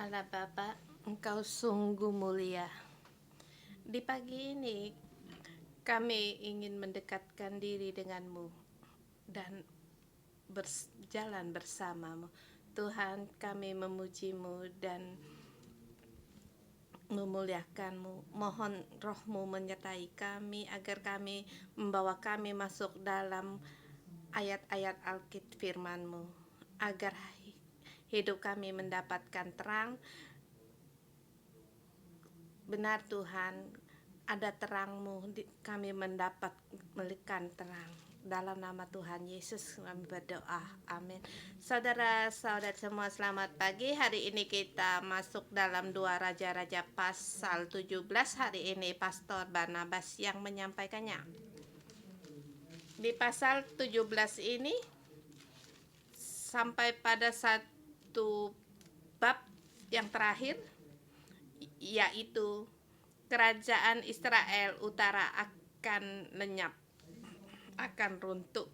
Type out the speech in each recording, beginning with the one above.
Allah Bapa, Engkau sungguh mulia. Di pagi ini kami ingin mendekatkan diri denganmu dan berjalan bersamamu. Tuhan, kami memujimu dan memuliakanmu. Mohon rohmu menyertai kami agar kami membawa kami masuk dalam ayat-ayat Alkitab firman-Mu, agar hidup kami mendapatkan terang. Benar Tuhan, ada terang-Mu, kami mendapat melihat terang. Dalam nama Tuhan Yesus kami berdoa, amin. Saudara-saudara semua, selamat pagi. Hari ini kita masuk dalam 2 Raja-Raja pasal 17. Hari ini Pastor Barnabas yang menyampaikannya. Di pasal 17 ini sampai pada satu bab yang terakhir, yaitu kerajaan Israel Utara akan lenyap, akan runtuh.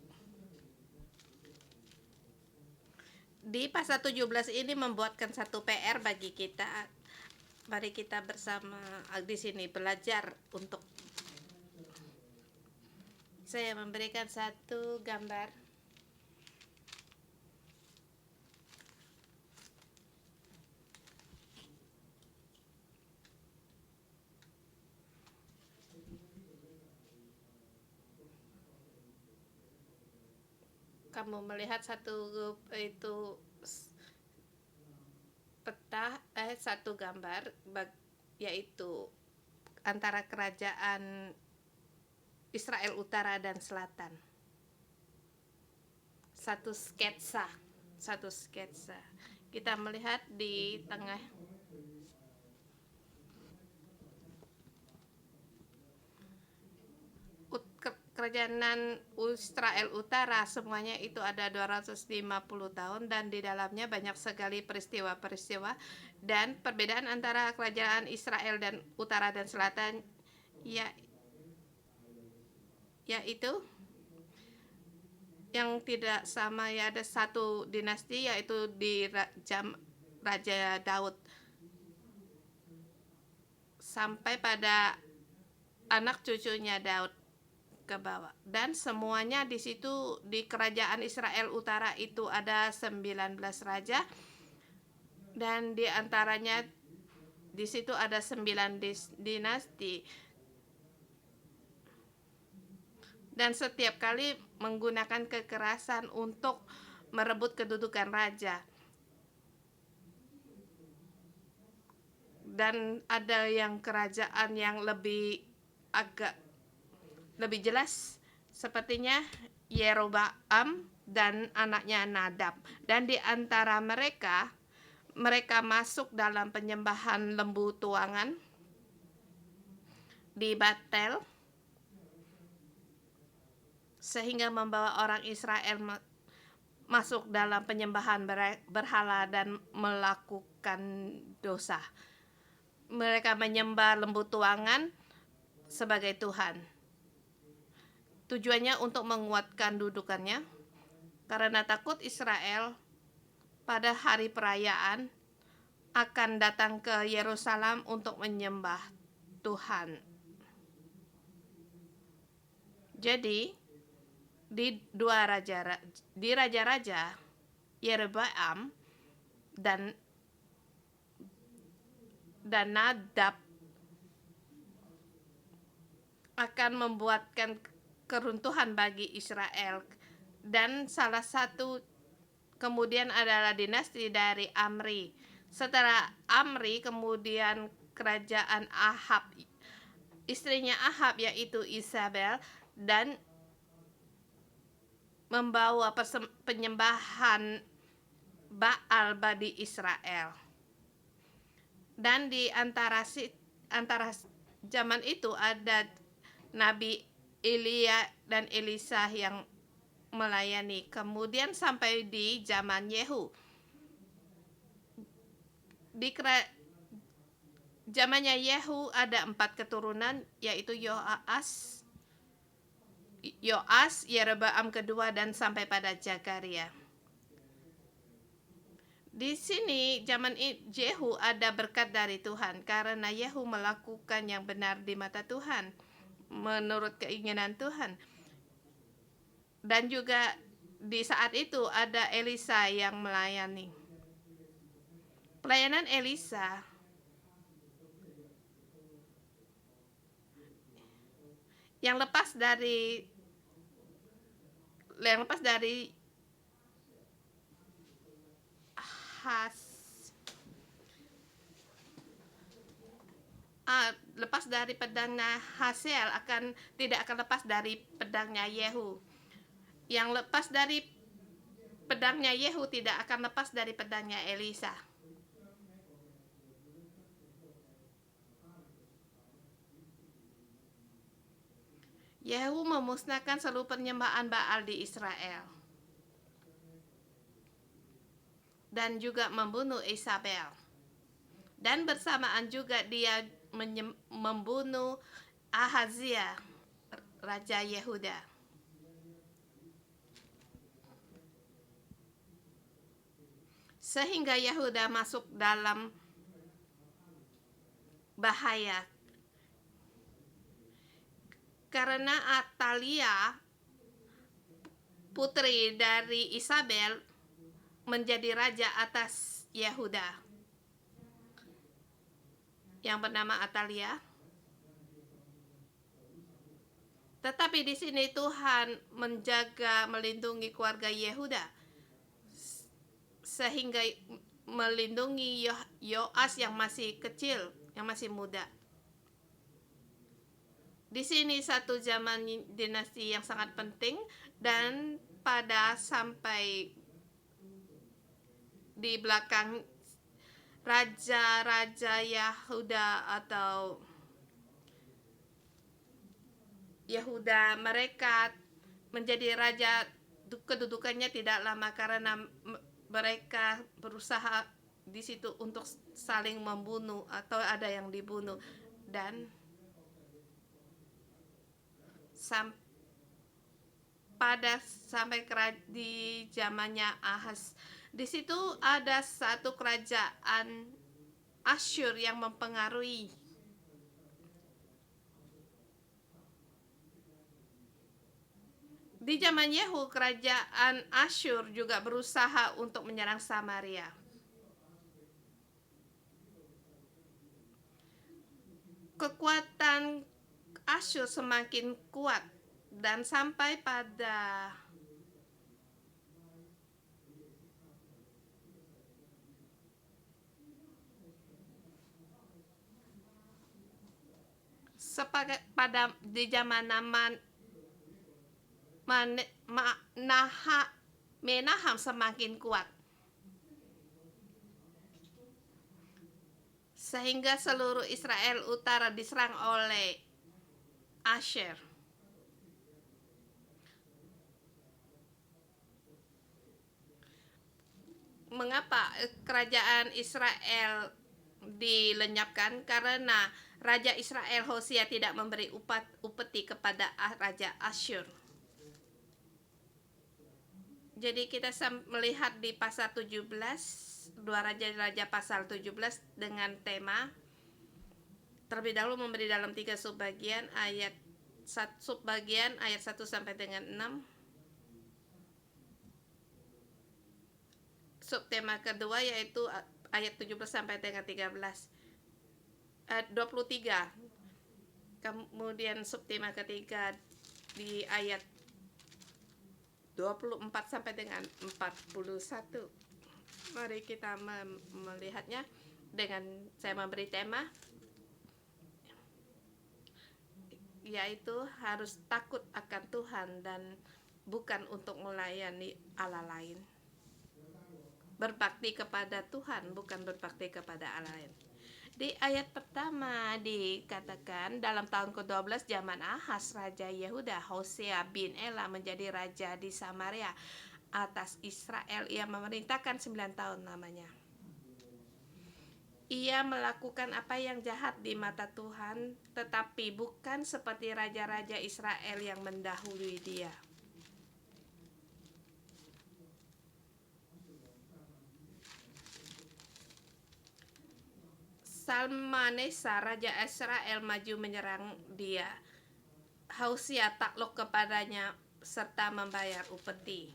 Di pasal 17 ini membuatkan satu PR bagi kita. Mari kita bersama di sini belajar untuk saya memberikan satu gambar. Kamu melihat satu itu peta satu gambar yaitu antara kerajaan Israel Utara dan Selatan. Satu sketsa. Kita melihat di tengah kerajaan Israel Utara, semuanya itu ada 250 tahun dan di dalamnya banyak sekali peristiwa-peristiwa, dan perbedaan antara kerajaan Israel dan Utara dan Selatan yaitu yang tidak sama. Ya, ada satu dinasti yaitu di Raja Daud sampai pada anak cucunya Daud ke bawah, dan semuanya di situ di kerajaan Israel Utara itu ada 19 raja, dan di antaranya di situ ada 9 dinasti, dan setiap kali menggunakan kekerasan untuk merebut kedudukan raja. Dan ada yang kerajaan yang agak lebih jelas, sepertinya Yeroboam dan anaknya Nadab. Dan di antara mereka masuk dalam penyembahan lembu tuangan di Batel, sehingga membawa orang Israel masuk dalam penyembahan berhala dan melakukan dosa. Mereka menyembah lembu tuangan sebagai Tuhan. Tujuannya untuk menguatkan dudukannya, karena takut Israel pada hari perayaan akan datang ke Yerusalem untuk menyembah Tuhan. Jadi di raja-raja Yeroboam dan Nadab akan membuatkan keruntuhan bagi Israel. Dan salah satu kemudian adalah dinasti dari Amri. Setelah Amri kemudian kerajaan Ahab, istrinya Ahab yaitu Isabel, dan membawa penyembahan Baal bagi Israel. Dan di antara zaman itu ada Nabi Elia dan Elisa yang melayani. Kemudian sampai di zaman Yehu. Di zamannya Yehu ada 4 keturunan, yaitu Yoas, Yeroboam kedua, dan sampai pada Zakaria. Di sini zaman Yehu ada berkat dari Tuhan karena Yehu melakukan yang benar di mata Tuhan menurut keinginan Tuhan. Dan juga di saat itu ada Elisa yang melayani. Pelayanan Elisa yang lepas dari lepas dari pedangnya Hazael tidak akan lepas dari pedangnya Yehu. Yang lepas dari pedangnya Yehu tidak akan lepas dari pedangnya Elisa. Yehu memusnahkan seluruh penyembahan Baal di Israel dan juga membunuh Isabel. Dan bersamaan juga dia membunuh Ahazia, Raja Yehuda. Sehingga Yehuda masuk dalam bahaya. Karena Atalia, putri dari Isabel, menjadi raja atas Yehuda yang bernama Atalia. Tetapi di sini Tuhan menjaga, melindungi keluarga Yehuda sehingga melindungi Yoas yang masih kecil, yang masih muda. Di sini satu zaman dinasti yang sangat penting, dan pada sampai di belakang raja-raja Yehuda atau Yehuda, mereka menjadi raja, kedudukannya tidak lama karena mereka berusaha di situ untuk saling membunuh atau ada yang dibunuh. Dan sampai di zamannya Ahaz, di situ ada satu kerajaan Asyur yang mempengaruhi. Di zaman Yehu, kerajaan Asyur juga berusaha untuk menyerang Samaria. Kekuatan Asyur semakin kuat dan sampai pada di zaman Menahem semakin kuat, sehingga seluruh Israel utara diserang oleh Asyur. Mengapa kerajaan Israel dilenyapkan? Karena Raja Israel Hosea tidak memberi upeti kepada Raja Asyur. Jadi kita melihat di pasal 17, 2 Raja-Raja pasal 17 dengan tema terlebih dahulu memberi dalam 3 subbagian ayat 1 sampai dengan 6. Subtema kedua yaitu ayat 17 sampai dengan 13. 23. Kemudian subtema ketiga di ayat 24 sampai dengan 41. Mari kita melihatnya dengan saya memberi tema yaitu harus takut akan Tuhan dan bukan untuk melayani Allah lain. Berbakti kepada Tuhan, bukan berbakti kepada Allah lain. Di ayat pertama dikatakan dalam tahun ke-12 zaman Ahaz Raja Yehuda, Hosea bin Ela menjadi raja di Samaria atas Israel. Ia memerintahkan 9 tahun namanya. Ia melakukan apa yang jahat di mata Tuhan, tetapi bukan seperti raja-raja Israel yang mendahului dia. Salmanesa, raja Israel, maju menyerang dia. Hosea takluk kepadanya serta membayar upeti.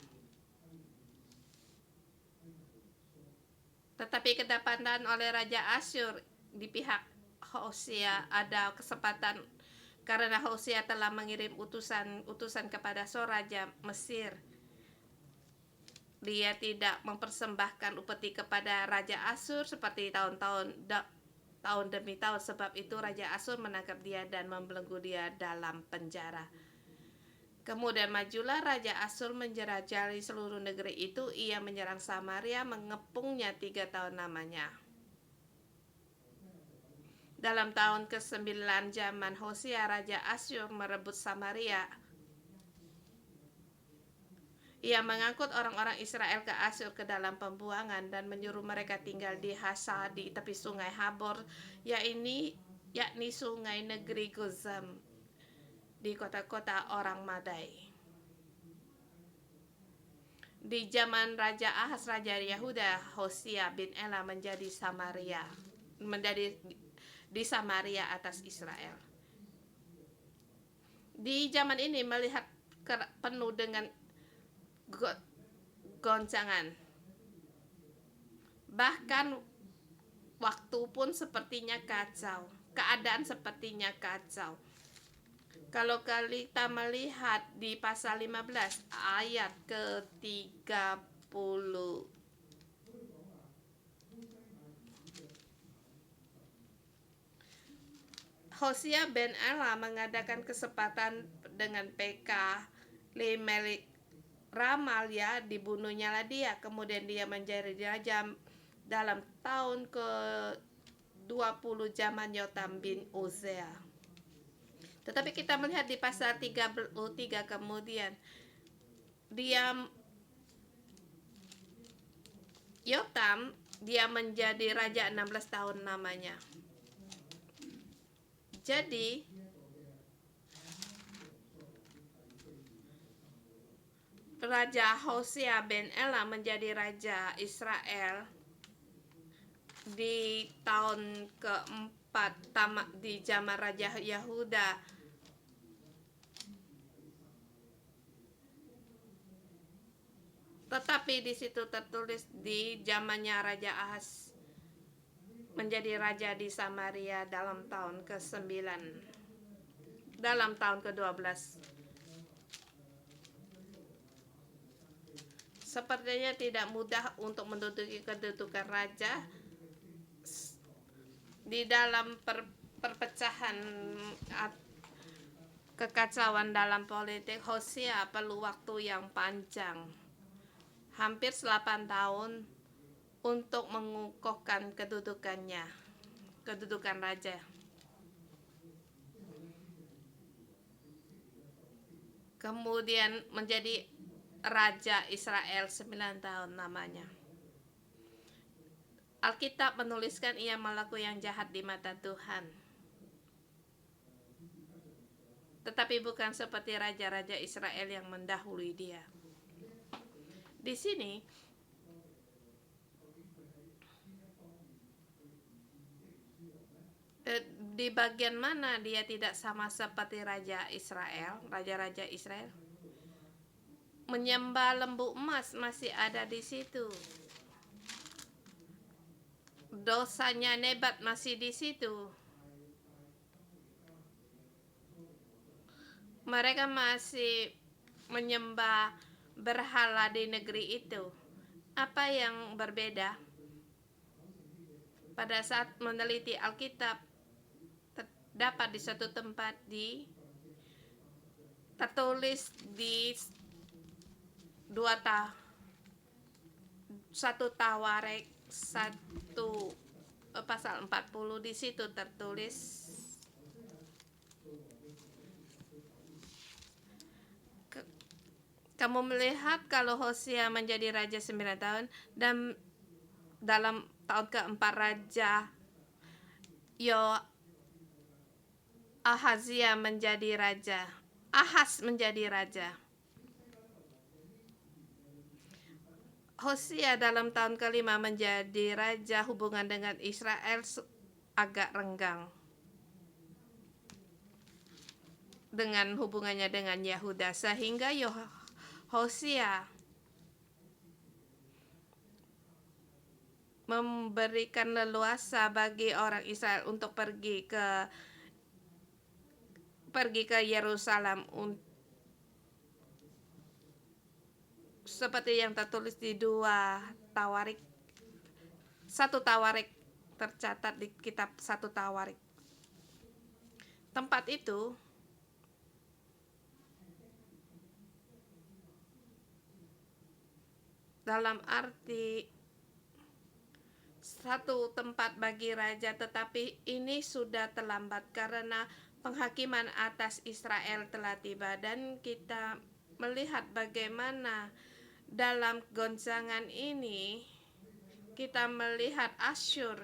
Tetapi kedapatan oleh Raja Asyur di pihak Hosea ada kesempatan karena Hosea telah mengirim utusan kepada Raja Mesir. Dia tidak mempersembahkan upeti kepada Raja Asyur seperti tahun demi tahun. Sebab itu Raja Asyur menangkap dia dan membelenggu dia dalam penjara. Kemudian majulah Raja Asyur menjelajahi seluruh negeri itu. Ia menyerang Samaria, mengepungnya 3 tahun lamanya. Dalam tahun ke-9 zaman Hosea, Raja Asyur merebut Samaria. Ia mengangkut orang-orang Israel ke Asyur ke dalam pembuangan dan menyuruh mereka tinggal di Hasa di tepi sungai Habor, yakni sungai negeri Gozam, di kota-kota orang Madai. Di zaman Raja Ahaz, Raja Yehuda, Hosea bin Ela menjadi di Samaria atas Israel. Di zaman ini melihat penuh dengan goncangan. Bahkan waktu pun sepertinya kacau. Keadaan sepertinya kacau. Kalau kita melihat di pasal 15 ayat ke-30, Hosea bin Ela mengadakan kesempatan dengan PK Limelik Ramalia, dibunuhnya lah dia. Kemudian dia menjadi raja dalam tahun ke-20 zaman Yotam bin Uzia. Tetapi kita melihat di pasal 33 kemudian Yotam dia menjadi raja 16 tahun namanya. Jadi Raja Hosea bin Ela menjadi raja Israel di tahun keempat di zaman Raja Yehuda. Tetapi di situ tertulis di zamannya Raja Ahaz menjadi raja di Samaria dalam tahun ke-9, dalam tahun ke-12. Sepertinya tidak mudah untuk menduduki kedudukan raja di dalam perpecahan kekacauan dalam politik. Hosea perlu waktu yang panjang, hampir 8 tahun untuk mengukuhkan kedudukan raja. Kemudian menjadi raja Israel 9 tahun namanya. Alkitab menuliskan ia melakukan yang jahat di mata Tuhan, tetapi bukan seperti raja-raja Israel yang mendahului dia. Di sini di bagian mana dia tidak sama seperti raja-raja Israel? Menyembah lembu emas masih ada di situ. Dosanya Nebat masih di situ. Mereka masih menyembah berhala di negeri itu. Apa yang berbeda? Pada saat meneliti Alkitab, terdapat di suatu tempat tertulis di 1 Tawarikh 1 pasal 40, di situ tertulis kamu melihat kalau Hosea menjadi raja 9 tahun dan dalam tahun keempat Raja Ahazia menjadi raja. Ahaz menjadi raja. Hosea dalam tahun ke-5 menjadi raja. Hubungan dengan Israel agak renggang dengan hubungannya dengan Yehuda, sehingga Hosea memberikan leluasa bagi orang Israel untuk pergi ke Yerusalem, seperti yang tertulis di satu Tawarik, tercatat di kitab satu Tawarik. Tempat itu dalam arti satu tempat bagi raja, tetapi ini sudah terlambat karena penghakiman atas Israel telah tiba, dan kita melihat bagaimana dalam goncangan ini kita melihat Asyur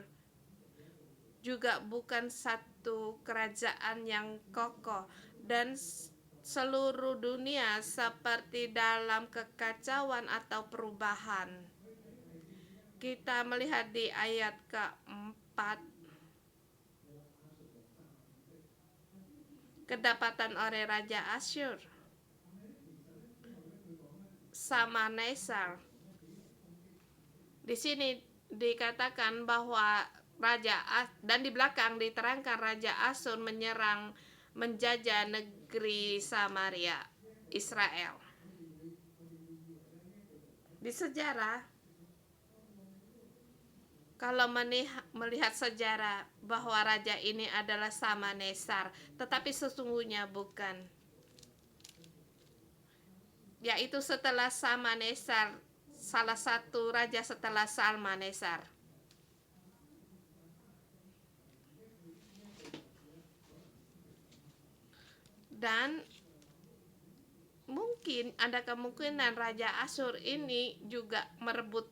juga bukan satu kerajaan yang kokoh, dan seluruh dunia seperti dalam kekacauan atau perubahan. Kita melihat di ayat keempat, kedapatan oleh Raja Asyur, Shalmaneser. Di sini dikatakan bahwa dan di belakang diterangkan Raja Asyur menjajah negeri Samaria, Israel. Di sejarah, kalau melihat sejarah bahwa raja ini adalah Shalmaneser, tetapi sesungguhnya bukan. Yaitu setelah Shalmaneser, salah satu raja setelah Shalmaneser. Dan mungkin ada kemungkinan Raja Asyur ini juga merebut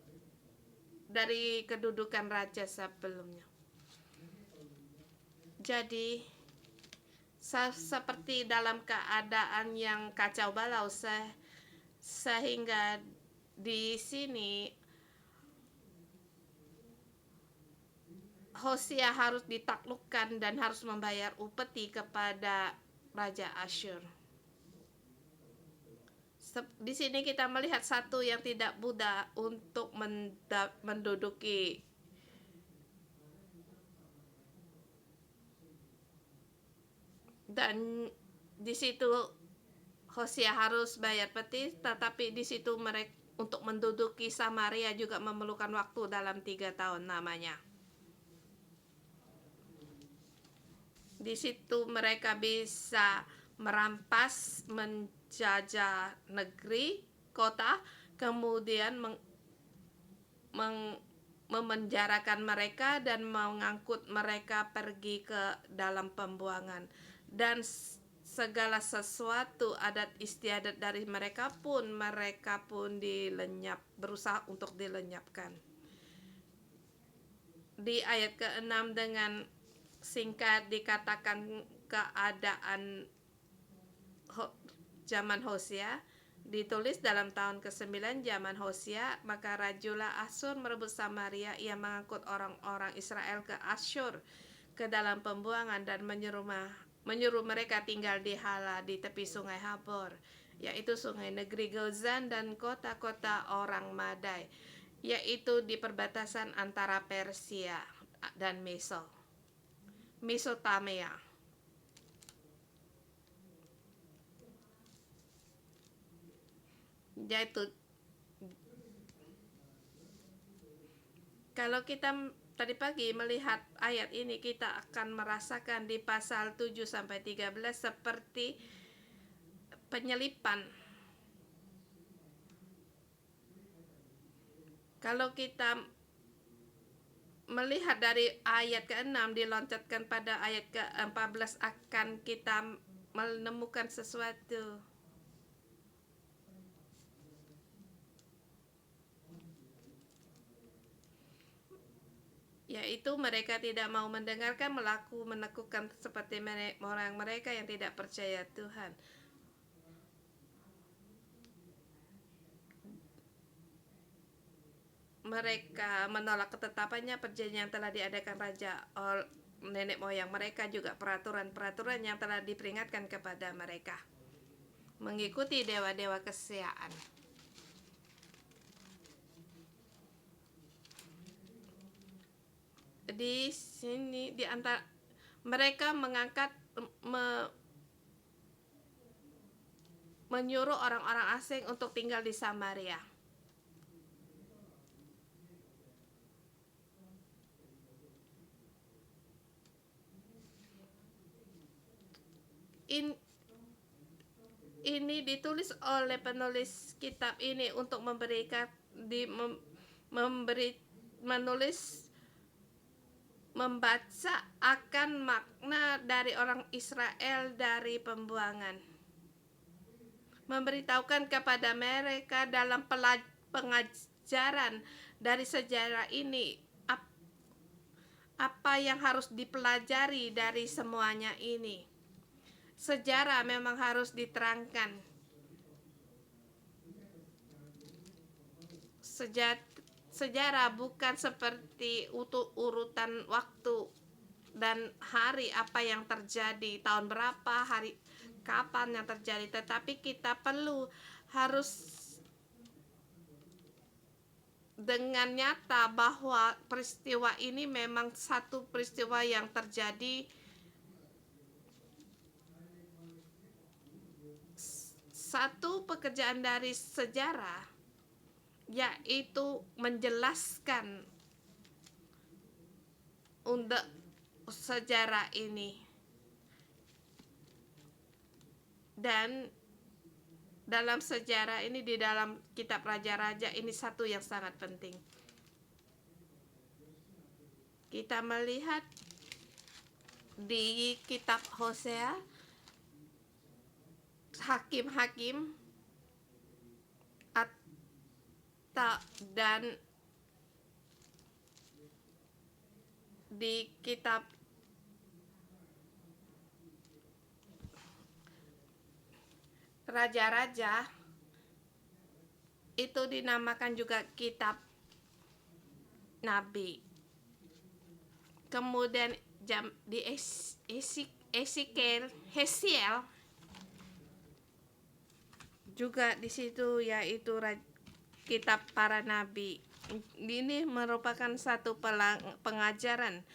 dari kedudukan raja sebelumnya. Jadi seperti dalam keadaan yang kacau balau, sehingga di sini Hosea harus ditaklukkan dan harus membayar upeti kepada Raja Asyur. Di sini kita melihat satu yang tidak mudah untuk menduduki dan di situ Hosea harus bayar peti, tetapi di situ mereka untuk menduduki Samaria juga memerlukan waktu dalam 3 tahun namanya. Di situ mereka bisa merampas, menjajah negeri, kota, kemudian memenjarakan mereka dan mengangkut mereka pergi ke dalam pembuangan, dan segala sesuatu adat istiadat dari mereka pun berusaha untuk dilenyapkan. Di ayat ke-6 dengan singkat dikatakan keadaan zaman Hosea, ditulis dalam tahun ke-9 zaman Hosea, maka Rajulah Asyur merebut Samaria. Ia mengangkut orang-orang Israel ke Asyur ke dalam pembuangan dan menyuruh mereka tinggal di Hala di tepi sungai Habor, yaitu sungai negeri Gozan, dan kota-kota orang Madai, yaitu di perbatasan antara Persia dan Mesopotamia. Yaitu kalau kita tadi pagi melihat ayat ini, kita akan merasakan di pasal 7 sampai 13 seperti penyelipan. Kalau kita melihat dari ayat ke-6 diloncatkan pada ayat ke-14, akan kita menemukan sesuatu. Yaitu mereka tidak mau mendengarkan, menekukkan seperti orang mereka yang tidak percaya Tuhan. Mereka menolak ketetapannya, perjanjian yang telah diadakan Raja nenek moyang mereka, juga peraturan-peraturan yang telah diperingatkan kepada mereka, mengikuti dewa-dewa kesiaan. Di sini di antara mereka mengangkat menyuruh orang-orang asing untuk tinggal di Samaria. Ini ditulis oleh penulis kitab ini untuk membaca akan makna dari orang Israel dari pembuangan, memberitahukan kepada mereka dalam pengajaran dari sejarah ini apa yang harus dipelajari dari semuanya ini. Sejarah memang harus diterangkan. Sejarah bukan seperti urutan waktu dan hari apa yang terjadi, tahun berapa, hari kapan yang terjadi, tetapi kita harus dengan nyata bahwa peristiwa ini memang satu peristiwa yang terjadi, satu pekerjaan dari sejarah, yaitu menjelaskan untuk sejarah ini. Dan dalam sejarah ini, di dalam kitab Raja-Raja ini, satu yang sangat penting. Kita melihat di kitab Hosea, hakim-hakim dan di kitab Raja-Raja itu dinamakan juga kitab Nabi. Kemudian di Hesiel juga di situ, yaitu kitab para nabi. Ini merupakan satu pengajaran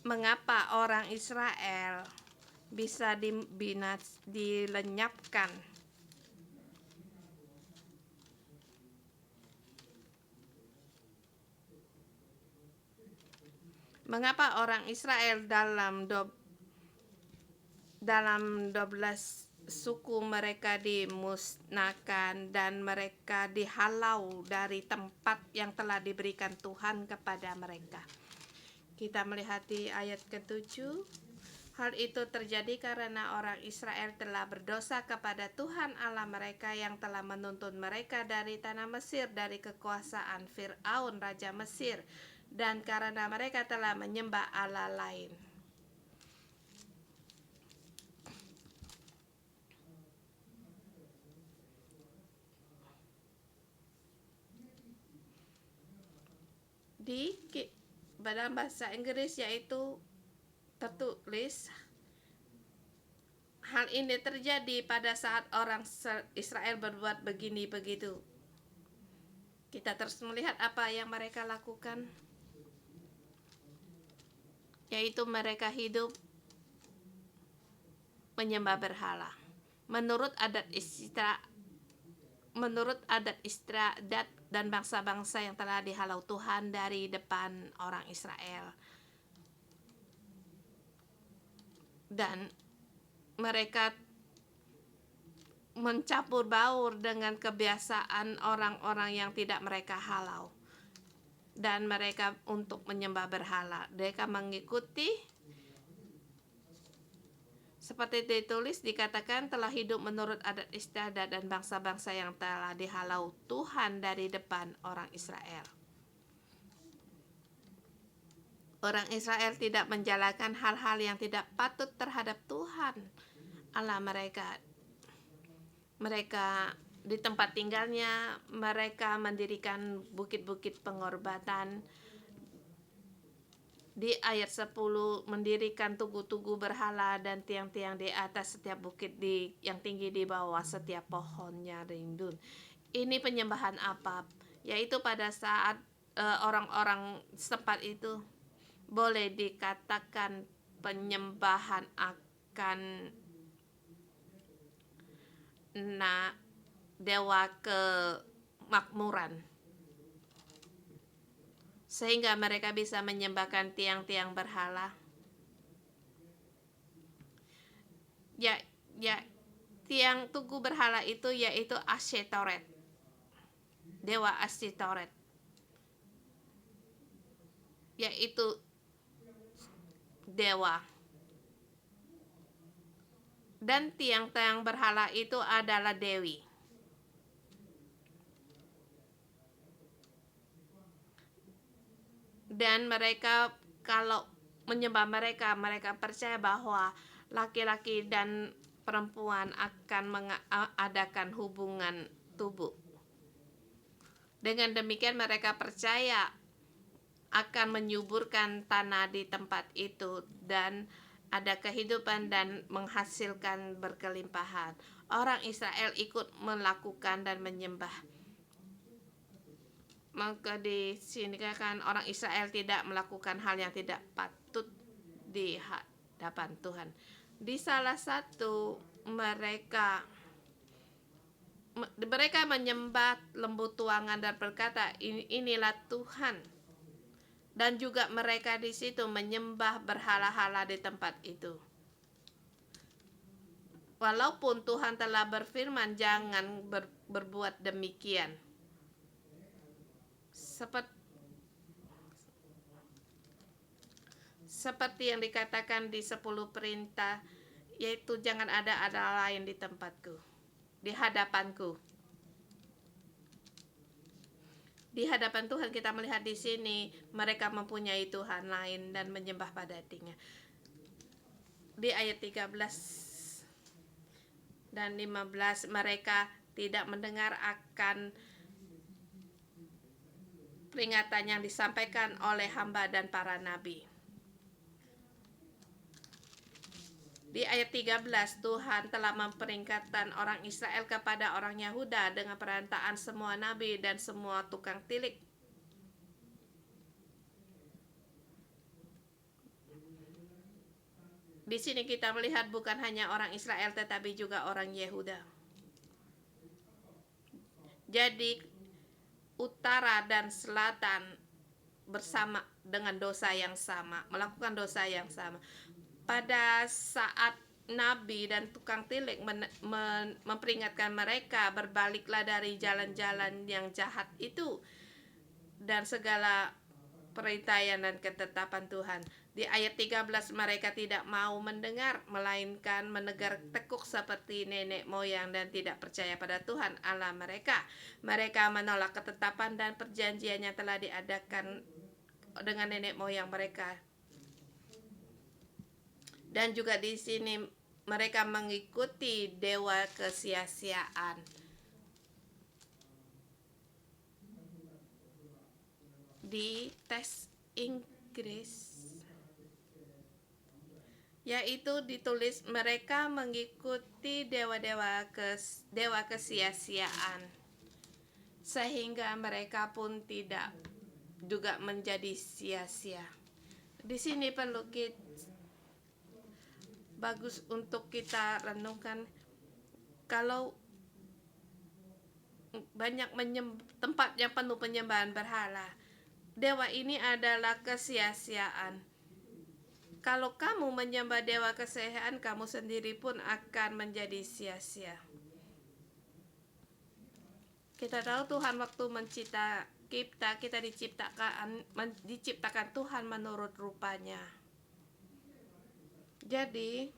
mengapa orang Israel bisa dilenyapkan. Mengapa orang Israel dalam 12 suku mereka dimusnahkan dan mereka dihalau dari tempat yang telah diberikan Tuhan kepada mereka. Kita melihat di ayat ke-7, hal itu terjadi karena orang Israel telah berdosa kepada Tuhan Allah mereka yang telah menuntun mereka dari tanah Mesir, dari kekuasaan Fir'aun raja Mesir, dan karena mereka telah menyembah Allah lain. Dalam bahasa Inggris yaitu tertulis, hal ini terjadi pada saat orang Israel berbuat begini begitu. Kita terus melihat apa yang mereka lakukan, yaitu mereka hidup menyembah berhala menurut adat istiadat dan bangsa-bangsa yang telah dihalau Tuhan dari depan orang Israel. Dan mereka mencampur baur dengan kebiasaan orang-orang yang tidak mereka halau, dan mereka untuk menyembah berhala. Mereka mengikuti seperti ditulis, dikatakan telah hidup menurut adat istiadat dan bangsa-bangsa yang telah dihalau Tuhan dari depan orang Israel. Orang Israel tidak menjalankan hal-hal yang tidak patut terhadap Tuhan Allah mereka. Mereka di tempat tinggalnya, mereka mendirikan bukit-bukit pengorbanan Di ayat 10, mendirikan tugu-tugu berhala dan tiang-tiang di atas setiap bukit yang tinggi di bawah setiap pohonnya rindun. Ini penyembahan apa? Yaitu pada saat orang-orang setempat itu boleh dikatakan penyembahan akan dewa kemakmuran, sehingga mereka bisa menyembahkan tiang-tiang berhala. Ya, tiang tugu berhala itu yaitu Asyetoret, dewa Asyetoret, yaitu dewa. Dan tiang-tiang berhala itu adalah dewi. Dan mereka kalau menyembah mereka percaya bahwa laki-laki dan perempuan akan mengadakan hubungan tubuh. Dengan demikian mereka percaya akan menyuburkan tanah di tempat itu dan ada kehidupan dan menghasilkan berkelimpahan. Orang Israel ikut melakukan dan menyembah. Maka di sini kan orang Israel tidak melakukan hal yang tidak patut di hadapan Tuhan. Di salah satu mereka menyembah lembu tuangan dan berkata, inilah Tuhan. Dan juga mereka di situ menyembah berhala-hala di tempat itu. Walaupun Tuhan telah berfirman jangan berbuat demikian. Seperti yang dikatakan di 10 perintah, yaitu jangan ada lain di tempatku, di hadapanku. Di hadapan Tuhan kita melihat di sini mereka mempunyai Tuhan lain dan menyembah pada dirinya. Di ayat 13 dan 15 mereka tidak mendengar akan peringatan yang disampaikan oleh hamba dan para nabi. Di ayat 13 Tuhan telah memperingatkan orang Israel kepada orang Yahuda dengan perantaraan semua nabi dan semua tukang tilik. Di sini kita melihat bukan hanya orang Israel tetapi juga orang Yehuda. Jadi utara dan selatan bersama dengan dosa yang sama, melakukan dosa yang sama. Pada saat nabi dan tukang tilik memperingatkan mereka, berbaliklah dari jalan-jalan yang jahat itu dan segala perintah dan ketetapan Tuhan. Di ayat 13 mereka tidak mau mendengar, melainkan menegar tekuk seperti nenek moyang dan tidak percaya pada Tuhan Allah mereka. Mereka menolak ketetapan dan perjanjian yang telah diadakan dengan nenek moyang mereka. Dan juga di sini mereka mengikuti dewa kesia-siaan. Di teks Inggris yaitu ditulis mereka mengikuti dewa kesia-siaan, sehingga mereka pun tidak juga menjadi sia-sia. Di sini perlu bagus untuk kita renungkan, kalau banyak tempat yang penuh penyembahan berhala, dewa ini adalah kesia-siaan. Kalau kamu menyembah dewa kesia-siaan, kamu sendiri pun akan menjadi sia-sia. Kita tahu Tuhan waktu mencipta kita diciptakan Tuhan menurut rupanya. Jadi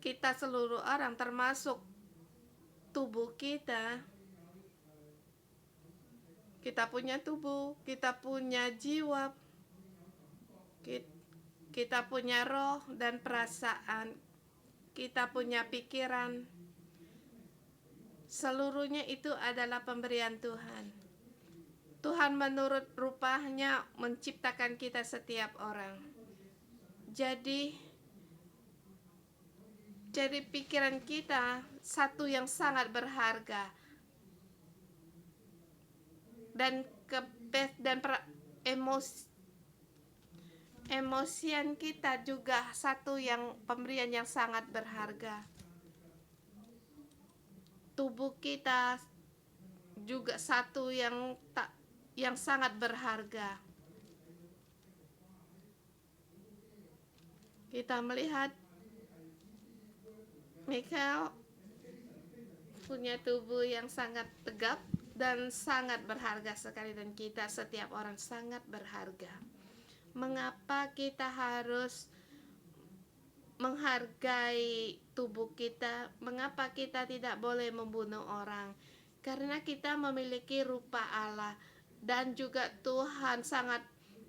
kita seluruh orang termasuk tubuh kita punya tubuh, kita punya jiwa, kita punya roh dan perasaan, kita punya pikiran. Seluruhnya itu adalah pemberian Tuhan. Tuhan menurut rupanya menciptakan kita setiap orang. Jadi pikiran kita satu yang sangat berharga, dan emosian kita juga satu yang pemberian yang sangat berharga. Tubuh kita juga satu yang sangat berharga. Kita melihat Michael punya tubuh yang sangat tegap dan sangat berharga sekali, dan kita setiap orang sangat berharga. Mengapa kita harus menghargai tubuh kita? Mengapa kita tidak boleh membunuh orang? Karena kita memiliki rupa Allah, dan juga Tuhan sangat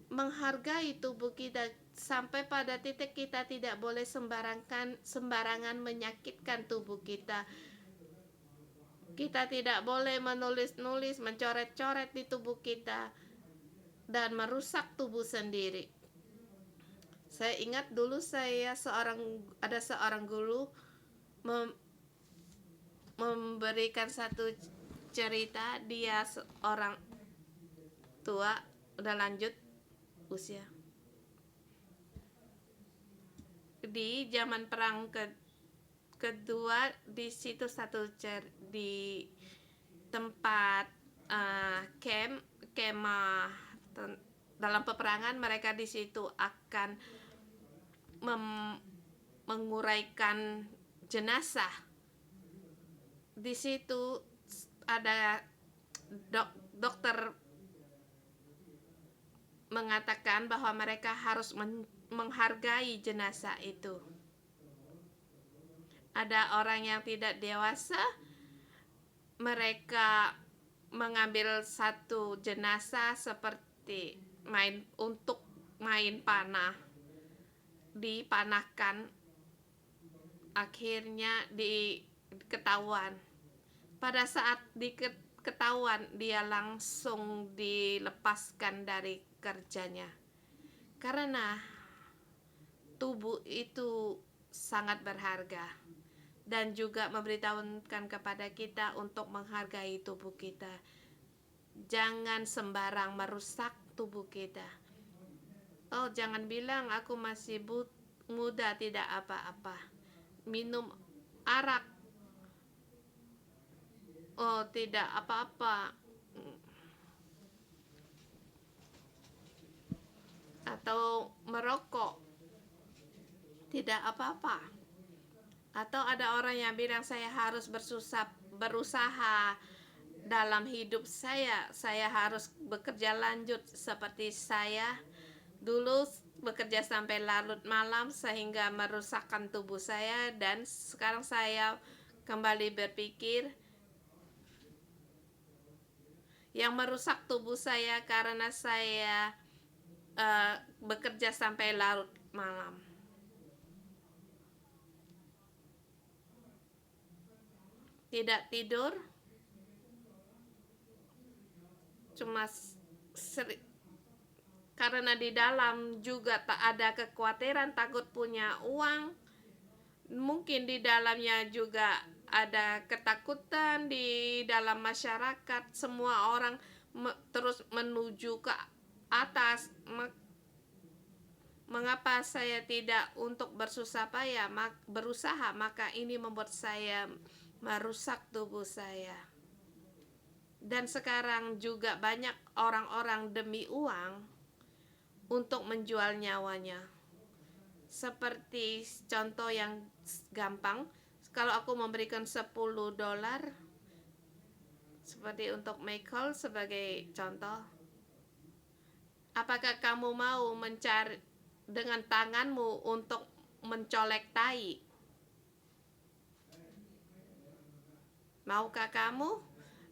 menghargai tubuh kita sampai pada titik kita tidak boleh sembarangan menyakitkan tubuh kita. Kita tidak boleh menulis-nulis, mencoret-coret di tubuh kita dan merusak tubuh sendiri. Saya ingat dulu ada seorang guru memberikan satu cerita. Dia seorang tua, udah lanjut usia. Di zaman perang kedua, di situ di tempat kemah dalam peperangan, mereka di situ akan menguraikan jenazah. Di situ ada dokter mengatakan bahwa mereka harus menghargai jenazah itu. Ada orang yang tidak dewasa, mereka mengambil satu jenazah seperti untuk main panah, dipanahkan, akhirnya ketahuan. Pada saat ketahuan, dia langsung dilepaskan dari kerjanya, karena tubuh itu sangat berharga, dan juga memberitahukan kepada kita untuk menghargai tubuh kita. Jangan sembarang merusak tubuh kita. Oh, jangan bilang aku masih muda, tidak apa-apa. Minum arak, oh tidak apa-apa. Atau merokok, tidak apa-apa. Atau ada orang yang bilang saya harus berusaha dalam hidup saya harus bekerja lanjut seperti saya dulu bekerja sampai larut malam sehingga merusakkan tubuh saya, dan sekarang saya kembali berpikir yang merusak tubuh saya karena saya bekerja sampai larut malam. Tidak tidur, cuma karena di dalam juga tak ada kekhawatiran takut punya uang. Mungkin di dalamnya juga ada ketakutan di dalam masyarakat. Semua orang terus menuju ke atas. Mengapa saya tidak untuk bersusah payah berusaha? Maka ini membuat saya merusak tubuh saya. Dan sekarang juga banyak orang-orang demi uang untuk menjual nyawanya. Seperti contoh yang gampang, kalau aku memberikan $10 seperti untuk Michael sebagai contoh, apakah kamu mau mencari dengan tanganmu untuk mencolek tai? Maukah kamu?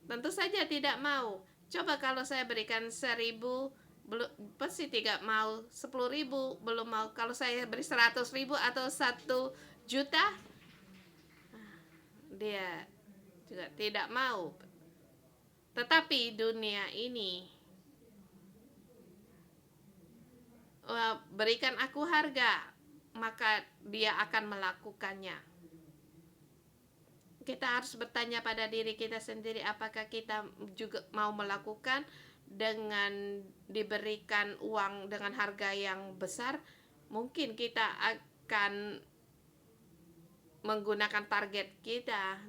Tentu saja tidak mau. Coba kalau saya berikan 1.000, belum, pasti tidak mau. 10.000 belum mau. Kalau saya beri 100.000 atau 1 juta, dia juga tidak mau. Tetapi dunia ini berikan aku harga, maka dia akan melakukannya. Kita harus bertanya pada diri kita sendiri, apakah kita juga mau melakukan dengan diberikan uang dengan harga yang besar. Mungkin kita akan menggunakan target kita,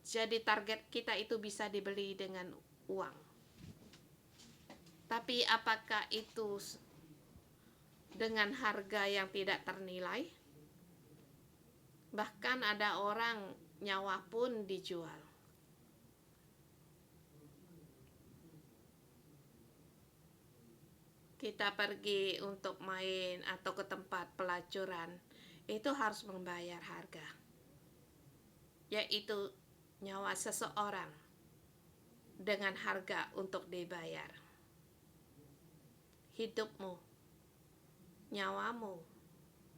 jadi target kita itu bisa dibeli dengan uang. Tapi apakah itu dengan harga yang tidak ternilai? Bahkan ada orang nyawa pun dijual. Kita pergi untuk main atau ke tempat pelacuran, itu harus membayar harga, yaitu nyawa seseorang dengan harga untuk dibayar. Hidupmu, nyawamu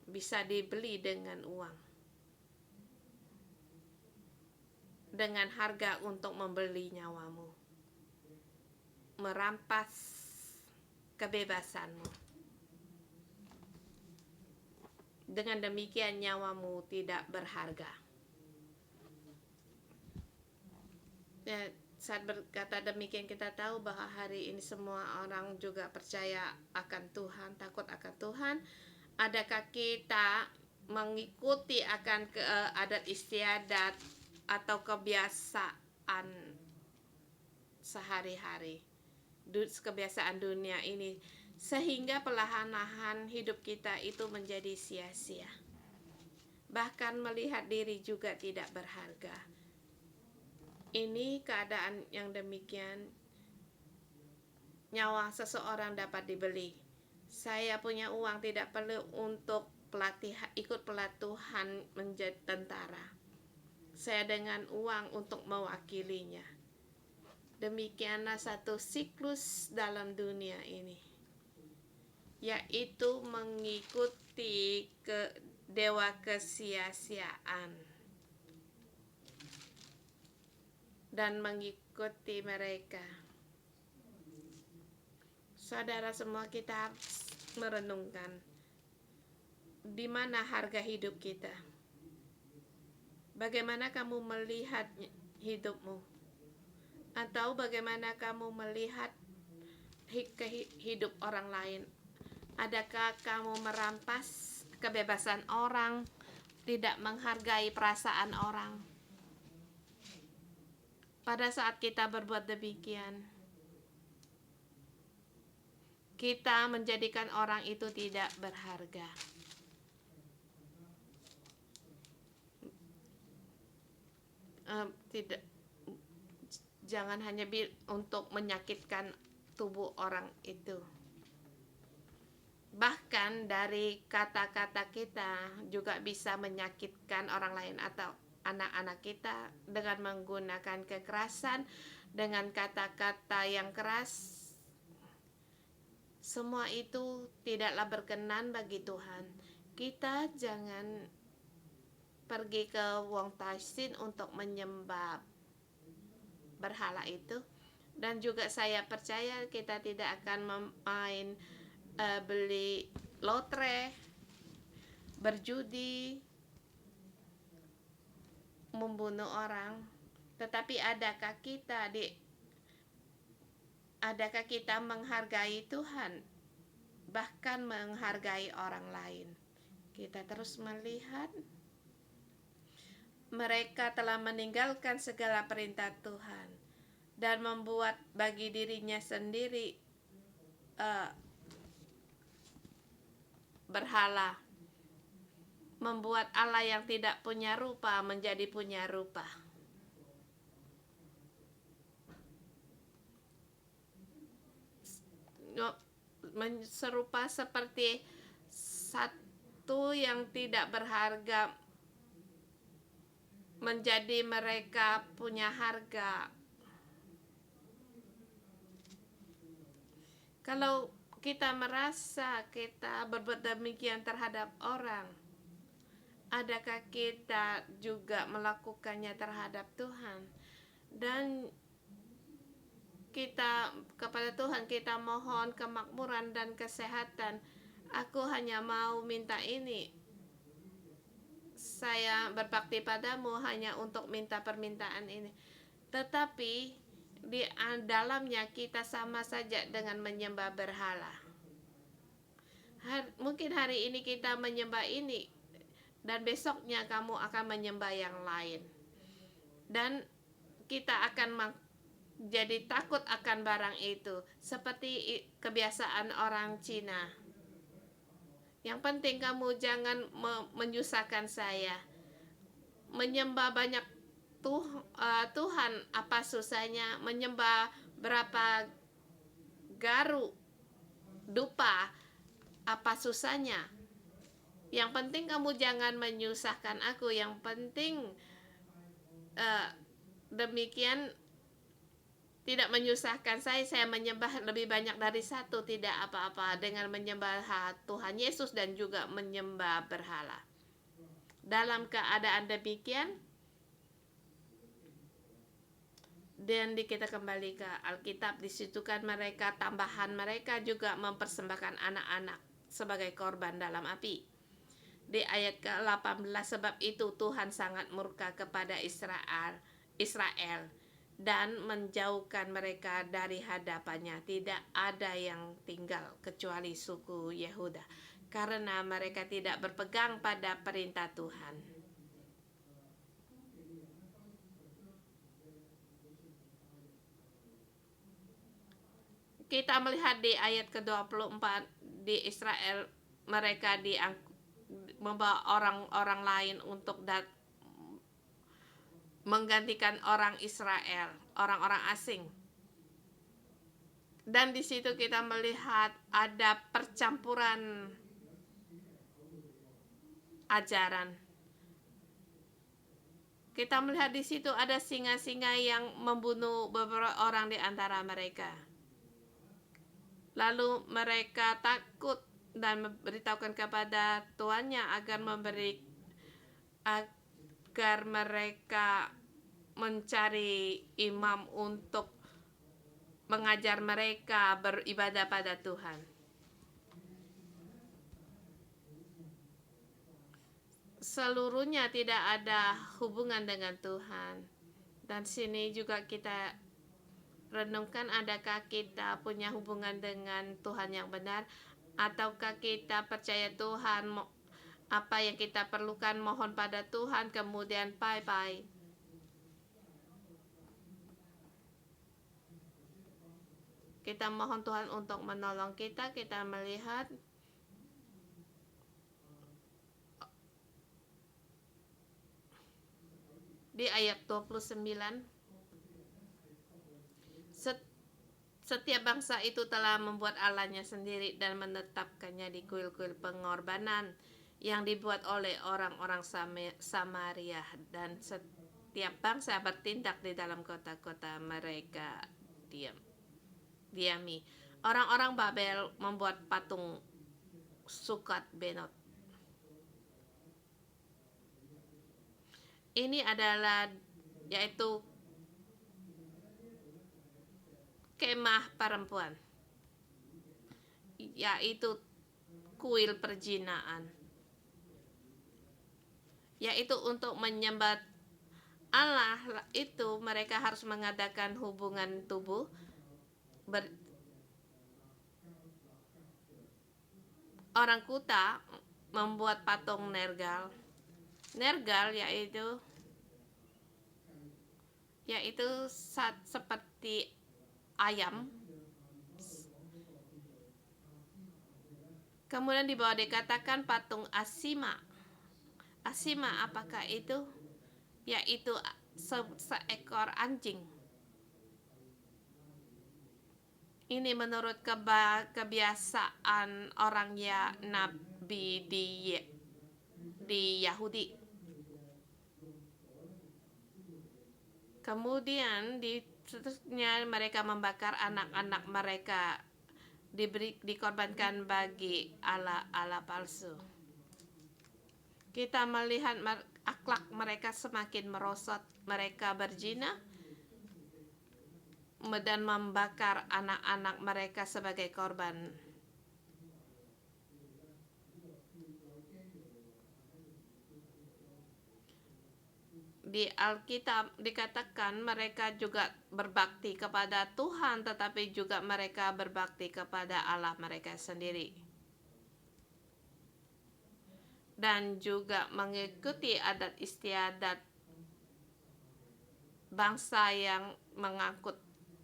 bisa dibeli dengan uang, dengan harga untuk membeli nyawamu, merampas kebebasanmu. Dengan demikian nyawamu tidak berharga. Ya, saat berkata demikian kita tahu bahwa hari ini semua orang juga percaya akan Tuhan, takut akan Tuhan. Adakah kita mengikuti akan adat istiadat atau kebiasaan sehari-hari, kebiasaan dunia ini, sehingga perlahan-lahan hidup kita itu menjadi sia-sia. Bahkan melihat diri juga tidak berharga. Ini keadaan yang demikian, nyawa seseorang dapat dibeli. Saya punya uang, tidak perlu untuk ikut pelatihan menjadi tentara. Saya dengan uang untuk mewakilinya. Demikianlah satu siklus dalam dunia ini, yaitu mengikuti dewa kesia-siaan dan mengikuti mereka. Saudara semua, kita harus merenungkan di mana harga hidup kita. Bagaimana kamu melihat hidupmu? Atau bagaimana kamu melihat hidup orang lain? Adakah kamu merampas kebebasan orang, tidak menghargai perasaan orang? Pada saat kita berbuat demikian, kita menjadikan orang itu tidak berharga. Jangan hanya untuk menyakitkan tubuh orang itu. Bahkan dari kata-kata kita juga bisa menyakitkan orang lain atau anak-anak kita dengan menggunakan kekerasan, dengan kata-kata yang keras. Semua itu tidaklah berkenan bagi Tuhan. Kita jangan pergi ke Wong Taisin untuk menyembah berhala itu. Dan juga saya percaya kita tidak akan beli lotre, berjudi, membunuh orang. Tetapi adakah kita menghargai Tuhan, bahkan menghargai orang lain? Kita terus melihat mereka telah meninggalkan segala perintah Tuhan dan membuat bagi dirinya sendiri berhala, membuat Allah yang tidak punya rupa menjadi punya rupa. Serupa seperti satu yang tidak berharga menjadi mereka punya harga. Kalau kita merasa kita berbuat demikian terhadap orang, adakah kita juga melakukannya terhadap Tuhan? Dan kita kepada Tuhan, kita mohon kemakmuran dan kesehatan. Aku hanya mau minta ini. Saya berbakti padamu hanya untuk minta permintaan ini. Tetapi di dalamnya kita sama saja dengan menyembah berhala. Mungkin hari ini kita menyembah ini, dan besoknya kamu akan menyembah yang lain. Dan kita akan jadi takut akan barang itu, seperti kebiasaan orang Cina. Yang penting kamu jangan menyusahkan saya. Menyembah banyak Tuhan, apa susahnya? Menyembah berapa garu, dupa, apa susahnya? Yang penting kamu jangan menyusahkan aku. Yang penting demikian tidak menyusahkan saya menyembah lebih banyak dari satu, tidak apa-apa dengan menyembah Tuhan Yesus dan juga menyembah berhala. Dalam keadaan demikian, dan kita kembali ke Alkitab, di situ kan mereka, tambahan mereka juga mempersembahkan anak-anak sebagai korban dalam api. Di ayat ke-18, sebab itu Tuhan sangat murka kepada Israel dan menjauhkan mereka dari hadapannya. Tidak ada yang tinggal kecuali suku Yehuda, karena mereka tidak berpegang pada perintah Tuhan. Kita melihat di ayat ke-24, di Israel mereka membawa orang-orang lain untuk menggantikan orang Israel, orang-orang asing. Dan di situ kita melihat ada percampuran ajaran. Kita melihat di situ ada singa-singa yang membunuh beberapa orang di antara mereka. Lalu mereka takut dan memberitahukan kepada tuannya agar mereka mencari imam untuk mengajar mereka beribadah pada Tuhan. Seluruhnya tidak ada hubungan dengan Tuhan. Dan sini juga kita renungkan, adakah kita punya hubungan dengan Tuhan yang benar, ataukah kita percaya Tuhan, apa yang kita perlukan mohon pada Tuhan, kemudian bye-bye. Kita mohon Tuhan untuk menolong kita. Kita melihat di ayat 29, setiap bangsa itu telah membuat Allahnya sendiri dan menetapkannya di kuil-kuil pengorbanan yang dibuat oleh orang-orang Samaria, dan setiap bangsa bertindak di dalam kota-kota mereka diami. Orang-orang Babel membuat patung Sukat Benot. Ini adalah yaitu kemah perempuan, yaitu kuil perjinaan, yaitu untuk menyembah Allah. Itu mereka harus mengadakan hubungan tubuh. Orang Kuta membuat patung Nergal. Nergal yaitu seperti ayam. Kemudian di bawah dikatakan patung Asima. Asima apakah itu? Yaitu seekor anjing. Ini menurut kebiasaan orang nabi di Yahudi. Kemudian seterusnya mereka membakar anak-anak mereka, dikorbankan bagi Allah palsu. Kita melihat akhlak mereka semakin merosot. Mereka berzina, dan membakar anak-anak mereka sebagai korban. Di Alkitab dikatakan mereka juga berbakti kepada Tuhan, tetapi juga mereka berbakti kepada Allah mereka sendiri. Dan juga mengikuti adat istiadat bangsa yang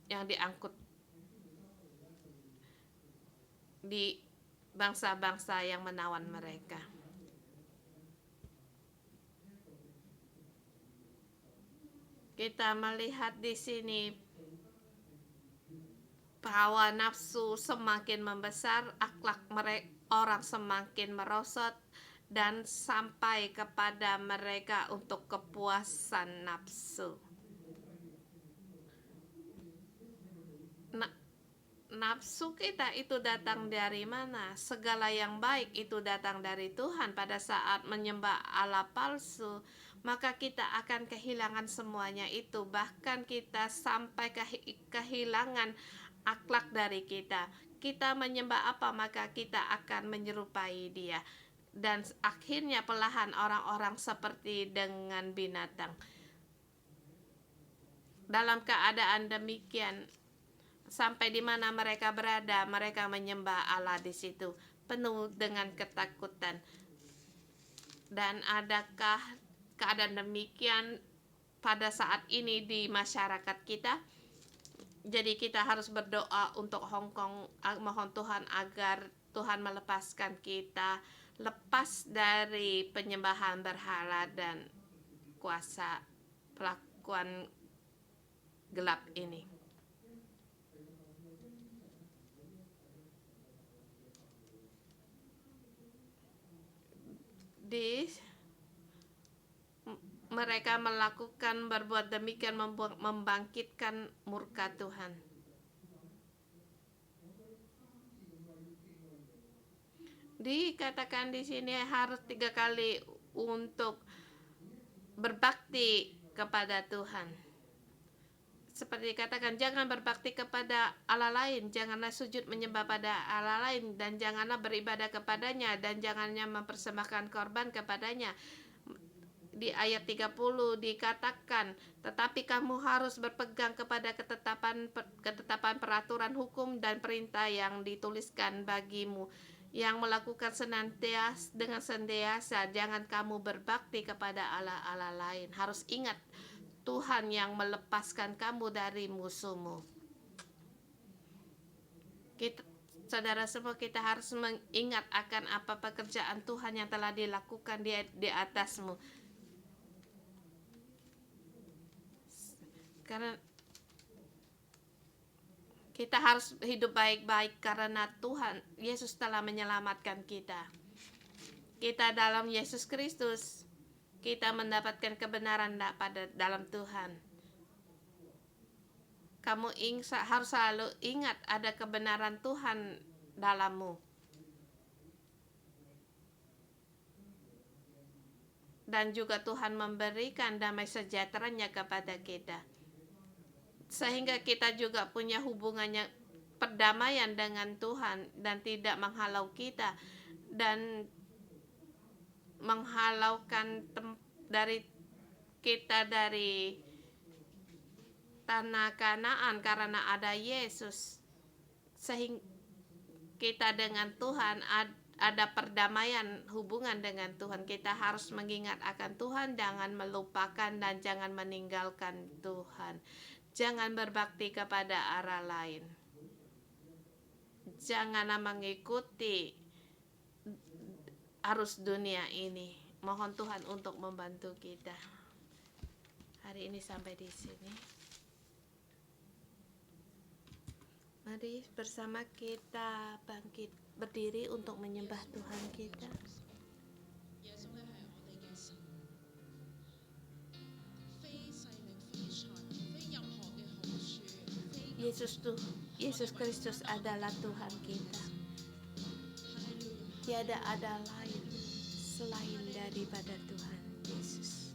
diangkut di bangsa-bangsa yang menawan mereka. Kita melihat di sini bahwa nafsu semakin membesar, akhlak orang semakin merosot, dan sampai kepada mereka untuk kepuasan nafsu. Nafsu kita itu datang dari mana? Segala yang baik itu datang dari Tuhan. Pada saat menyembah Allah palsu, maka kita akan kehilangan semuanya itu. Bahkan kita sampai kehilangan akhlak dari kita. Kita menyembah apa, maka kita akan menyerupai dia. Dan akhirnya perlahan orang-orang seperti dengan binatang. Dalam keadaan demikian, sampai di mana mereka berada, mereka menyembah Allah di situ, penuh dengan ketakutan. Dan adakah keadaan demikian pada saat ini di masyarakat kita? Jadi kita harus berdoa untuk Hong Kong, mohon Tuhan agar Tuhan melepaskan kita lepas dari penyembahan berhala dan kuasa pelakuan gelap ini. Mereka melakukan berbuat demikian membangkitkan murka Tuhan. Dikatakan di sini harus 3 kali untuk berbakti kepada Tuhan. Seperti dikatakan, jangan berbakti kepada Allah lain, janganlah sujud menyembah pada Allah lain, dan janganlah beribadah kepadanya, dan janganlah mempersembahkan korban kepadanya. Di ayat 30 dikatakan, tetapi kamu harus berpegang kepada ketetapan peraturan hukum dan perintah yang dituliskan bagimu, yang melakukan dengan senantiasa. Jangan kamu berbakti kepada Allah lain. Harus ingat, Tuhan yang melepaskan kamu dari musuhmu. Saudara semua, kita harus mengingat akan apa pekerjaan Tuhan yang telah dilakukan di atasmu. Karena kita harus hidup baik-baik karena Tuhan Yesus telah menyelamatkan kita. Kita dalam Yesus Kristus, kita mendapatkan kebenaran dalam Tuhan. Kamu harus selalu ingat ada kebenaran Tuhan dalammu. Dan juga Tuhan memberikan damai sejahtera-Nya kepada kita. Sehingga kita juga punya hubungannya perdamaian dengan Tuhan dan tidak menghalau kita dan menghalaukan dari tanah Kanaan karena ada Yesus. Sehingga kita dengan Tuhan ada perdamaian hubungan dengan Tuhan. Kita harus mengingat akan Tuhan, jangan melupakan dan jangan meninggalkan Tuhan. Jangan berbakti kepada arah lain. Janganlah mengikuti arus dunia ini. Mohon Tuhan untuk membantu kita. Hari ini sampai di sini. Mari bersama kita bangkit berdiri untuk menyembah Tuhan kita. Yesus Kristus adalah Tuhan kita. Tiada ada lain selain daripada Tuhan Yesus.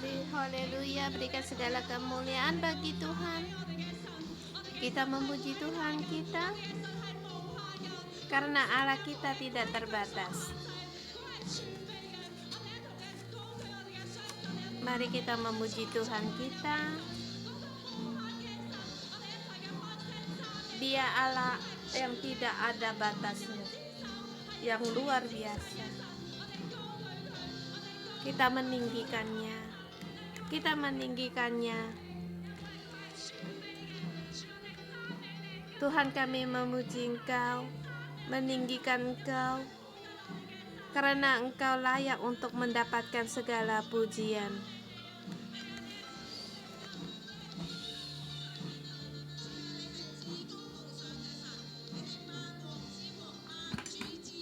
Haleluya, berikan segala kemuliaan bagi Tuhan. Kita memuji Tuhan kita karena Allah kita tidak terbatas. Mari kita memuji Tuhan kita. Dia Allah yang tidak ada batasnya, yang luar biasa. Kita meninggikannya. Kita meninggikannya. Tuhan, kami memuji Engkau, meninggikan Engkau, karena Engkau layak untuk mendapatkan segala pujian.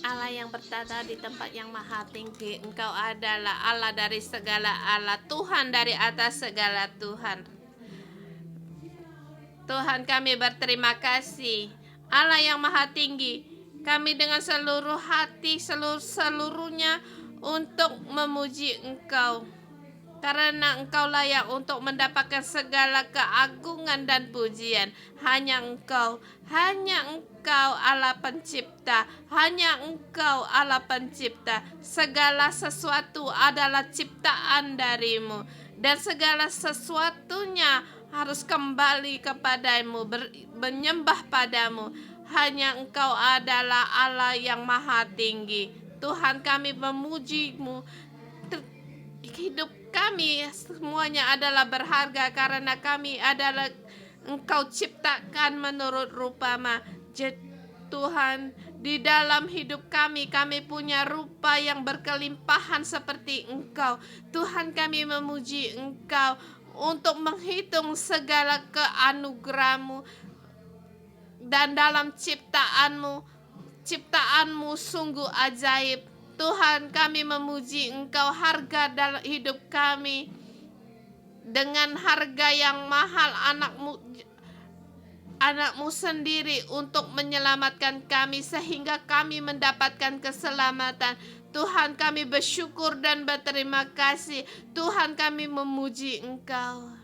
Allah yang bertata di tempat yang maha tinggi, Engkau adalah Allah dari segala Allah, Tuhan dari atas segala Tuhan. Tuhan, kami berterima kasih, Allah yang maha tinggi, kami dengan seluruh hati, seluruhnya untuk memuji Engkau, karena Engkau layak untuk mendapatkan segala keagungan dan pujian. Hanya Engkau Allah pencipta, hanya Engkau Allah pencipta. Segala sesuatu adalah ciptaan darimu, dan segala sesuatunya harus kembali kepadamu, menyembah padamu. Hanya Engkau adalah Allah yang maha tinggi. Tuhan, kami memuji-Mu. Hidup kami semuanya adalah berharga karena kami adalah Engkau ciptakan menurut rupa-Mu. Tuhan, di dalam hidup kami punya rupa yang berkelimpahan seperti Engkau. Tuhan, kami memuji Engkau untuk menghitung segala keanugerah-Mu, dan dalam ciptaanmu sungguh ajaib. Tuhan, kami memuji Engkau, harga dalam hidup kami dengan harga yang mahal, anakmu sendiri untuk menyelamatkan kami sehingga kami mendapatkan keselamatan. Tuhan, kami bersyukur dan berterima kasih. Tuhan, kami memuji Engkau.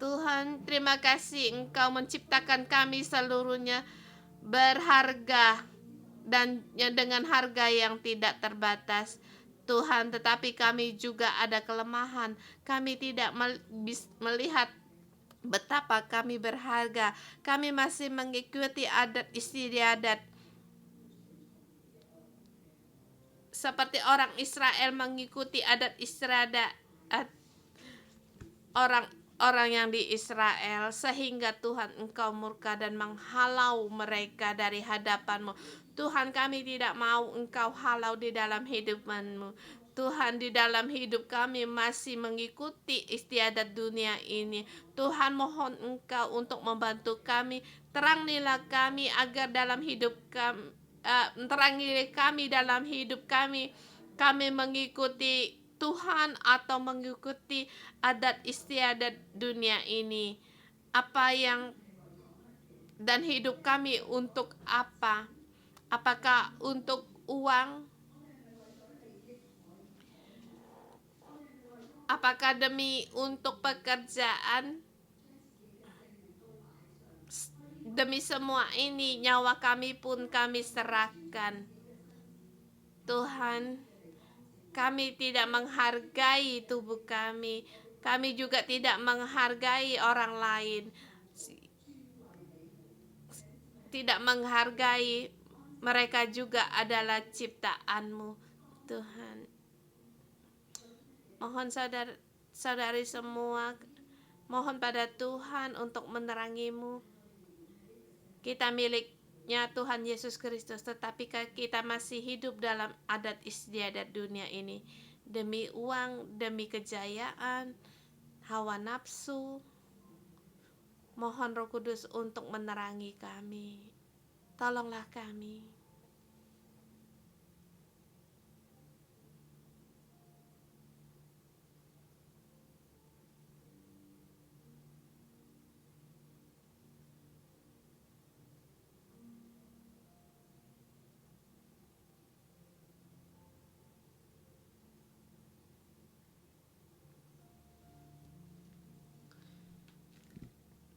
Tuhan, terima kasih Engkau menciptakan kami seluruhnya berharga dan dengan harga yang tidak terbatas. Tuhan, tetapi kami juga ada kelemahan. Kami tidak melihat betapa kami berharga. Kami masih mengikuti adat istiadat seperti orang Israel mengikuti adat istiadat orang yang di Israel, sehingga Tuhan Engkau murka dan menghalau mereka dari hadapan-Mu. Tuhan, kami tidak mau Engkau halau di dalam hidup-Mu. Tuhan, di dalam hidup kami masih mengikuti istiadat dunia ini. Tuhan, mohon Engkau untuk membantu kami. Terangilah kami agar dalam hidup kami, terangilah kami dalam hidup kami mengikuti Tuhan atau mengikuti adat istiadat dunia ini. Dan hidup kami untuk apa? Apakah untuk uang? Apakah untuk pekerjaan? Demi semua ini nyawa kami pun kami serahkan. Tuhan, kami tidak menghargai tubuh kami. Kami juga tidak menghargai orang lain. Tidak menghargai mereka juga adalah ciptaan-Mu, Tuhan. Mohon saudari semua, mohon pada Tuhan untuk menerangi-Mu. Kita miliknya Tuhan Yesus Kristus, tetapi kita masih hidup dalam adat istiadat dunia ini, demi uang, demi kejayaan, hawa nafsu. Mohon Roh Kudus untuk menerangi kami. Tolonglah kami.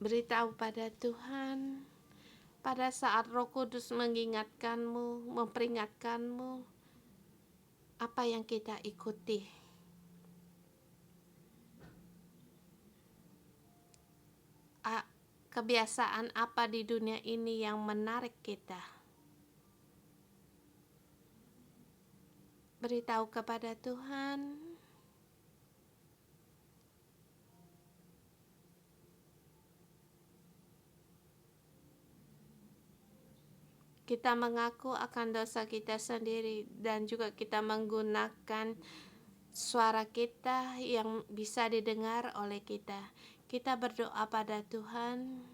Beritahu pada Tuhan pada saat Roh Kudus mengingatkanmu, memperingatkanmu apa yang kita ikuti. Kebiasaan apa di dunia ini yang menarik kita. Beritahu kepada Tuhan. Kita mengaku akan dosa kita sendiri dan juga kita menggunakan suara kita yang bisa didengar oleh kita. Kita berdoa pada Tuhan.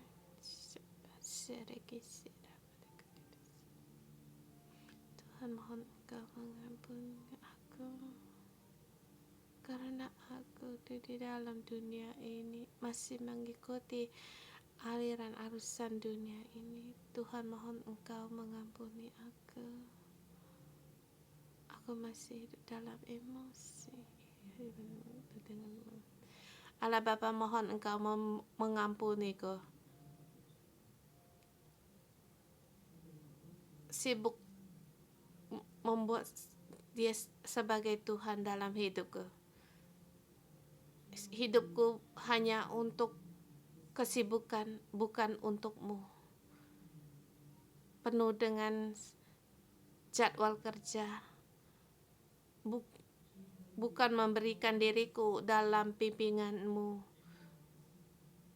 Tuhan, mohon Engkau mengampuni aku karena aku di dalam dunia ini masih mengikuti aliran arusan dunia ini. Tuhan, mohon Engkau mengampuni aku. Aku masih hidup dalam emosi. Allah Bapa, mohon Engkau mengampuniku. Sibuk membuat Dia sebagai Tuhan dalam hidupku. Hidupku hanya untuk kesibukan, bukan untukmu. Penuh dengan jadwal kerja, bukan memberikan diriku dalam bimbinganmu.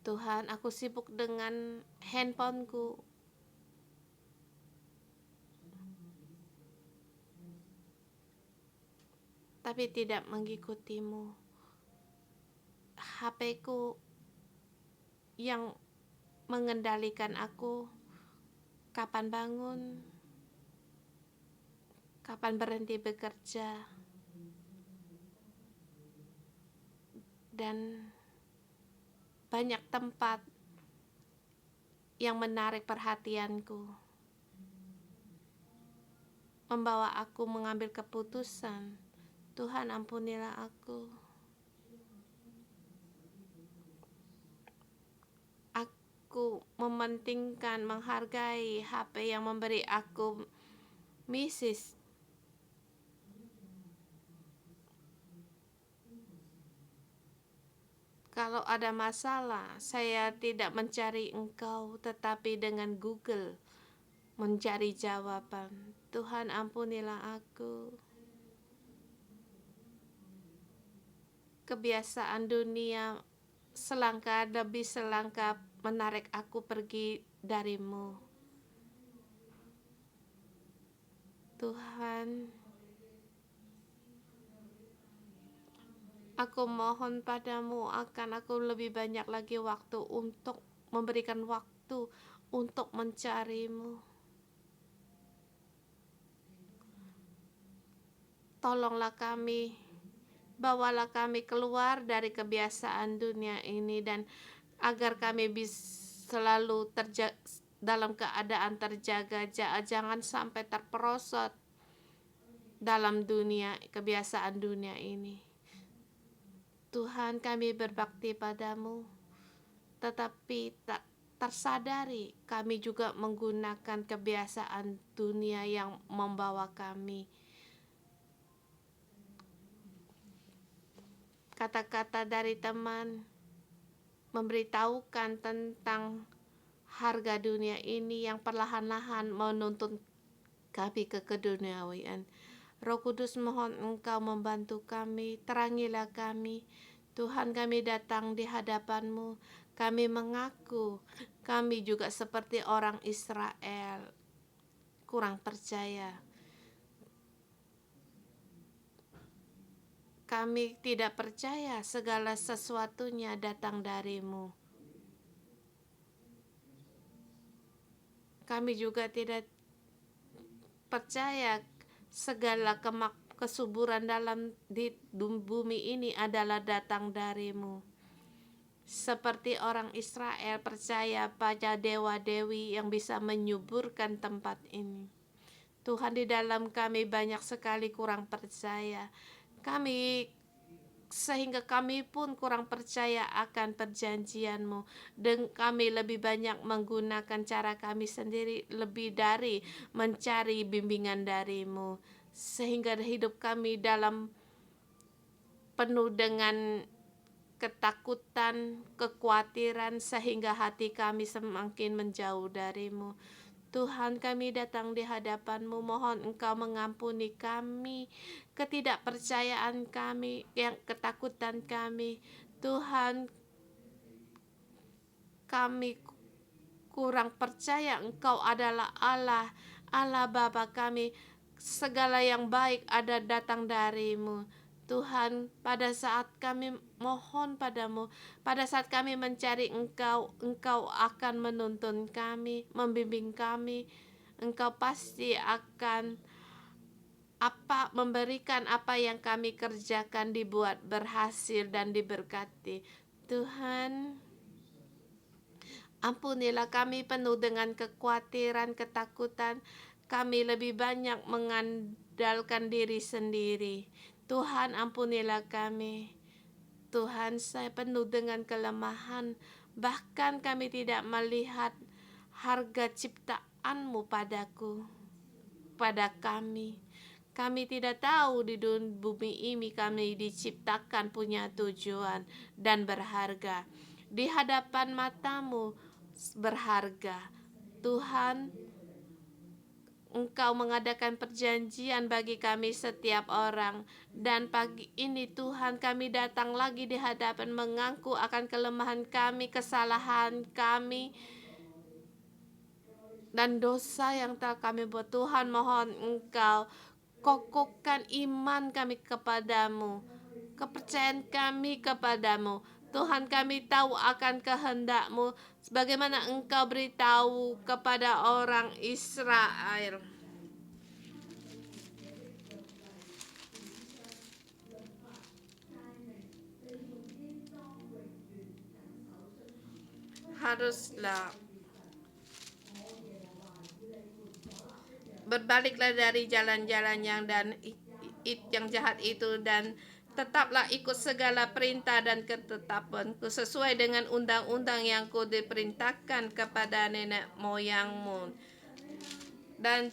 Tuhan, aku sibuk dengan handphoneku, tapi tidak mengikutimu. HP-ku yang mengendalikan aku, kapan bangun, kapan berhenti bekerja, dan banyak tempat yang menarik perhatianku, membawa aku mengambil keputusan. Tuhan, ampunilah aku. Aku mementingkan, menghargai HP yang memberi aku misis. Kalau ada masalah, saya tidak mencari Engkau, tetapi dengan Google mencari jawaban. Tuhan, ampunilah aku. Kebiasaan dunia selangkah demi selangkah menarik aku pergi darimu. Tuhan, aku mohon padamu akan aku lebih banyak lagi waktu untuk memberikan waktu untuk mencarimu. Tolonglah kami, bawalah kami keluar dari kebiasaan dunia ini, dan agar kami bisa selalu dalam keadaan terjaga, jangan sampai terperosot dalam dunia kebiasaan dunia ini. Tuhan, kami berbakti padamu, tetapi tak tersadari kami juga menggunakan kebiasaan dunia yang membawa kami. Kata-kata dari teman memberitahukan tentang harga dunia ini yang perlahan-lahan menuntun kami ke keduniawian. Roh Kudus, mohon Engkau membantu kami, terangilah kami. Tuhan, kami datang di hadapan-Mu. Kami mengaku kami juga seperti orang Israel, kurang percaya. Kami tidak percaya segala sesuatunya datang dari-Mu. Kami juga tidak percaya segala kesuburan di bumi ini adalah datang dari-Mu. Seperti orang Israel percaya pada dewa-dewi yang bisa menyuburkan tempat ini. Tuhan, di dalam kami banyak sekali kurang percaya. Kami sehingga kami pun kurang percaya akan perjanjian-Mu, dan kami lebih banyak menggunakan cara kami sendiri lebih dari mencari bimbingan dari-Mu, sehingga hidup kami dalam penuh dengan ketakutan, kekhawatiran, sehingga hati kami semakin menjauh dari-Mu. Tuhan, kami datang di hadapan-Mu, mohon Engkau mengampuni kami, ketidakpercayaan kami, yang ketakutan kami. Tuhan, kami kurang percaya Engkau adalah Allah, Allah Bapa kami. Segala yang baik ada datang dari-Mu. Tuhan, pada saat kami mohon padamu, pada saat kami mencari Engkau, Engkau akan menuntun kami, membimbing kami. Engkau pasti akan memberikan apa yang kami kerjakan dibuat berhasil dan diberkati. Tuhan, ampunilah kami penuh dengan kekhawatiran, ketakutan. Kami lebih banyak mengandalkan diri sendiri. Tuhan, ampunilah kami. Tuhan, saya penuh dengan kelemahan. Bahkan kami tidak melihat harga ciptaan-Mu pada kami. Kami tidak tahu di bumi ini kami diciptakan punya tujuan dan berharga. Di hadapan mata-Mu berharga. Tuhan, Engkau mengadakan perjanjian bagi kami setiap orang. Dan pagi ini Tuhan, kami datang lagi di hadapan mengaku akan kelemahan kami, kesalahan kami, dan dosa yang telah kami buat. Tuhan, mohon Engkau kokohkan iman kami kepadamu, kepercayaan kami kepadamu. Tuhan, kami tahu akan kehendak-Mu, sebagaimana Engkau beritahu kepada orang Israel. Haruslah berbaliklah dari jalan-jalan yang jahat itu, dan tetaplah ikut segala perintah dan ketetapanku sesuai dengan undang-undang yang ku diperintahkan kepada nenek moyangmu. Dan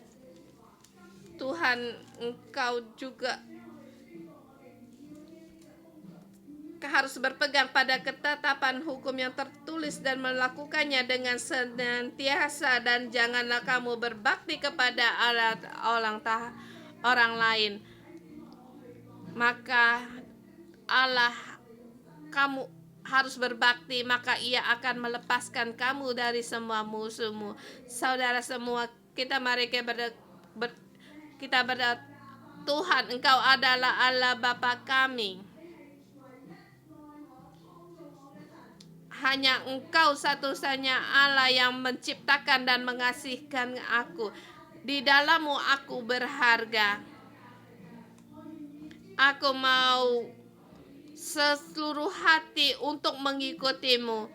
Tuhan, Engkau juga harus berpegang pada ketetapan hukum yang tertulis dan melakukannya dengan senantiasa, dan janganlah kamu berbakti kepada orang lain, maka Allah kamu harus berbakti, maka Ia akan melepaskan kamu dari semua musuhmu. Saudara semua, kita mari kita berdoa. Tuhan, Engkau adalah Allah Bapa kami. Hanya Engkau satu-satunya Allah yang menciptakan dan mengasihkan aku. Di dalam-Mu aku berharga. Aku mau seluruh hati untuk mengikuti-Mu,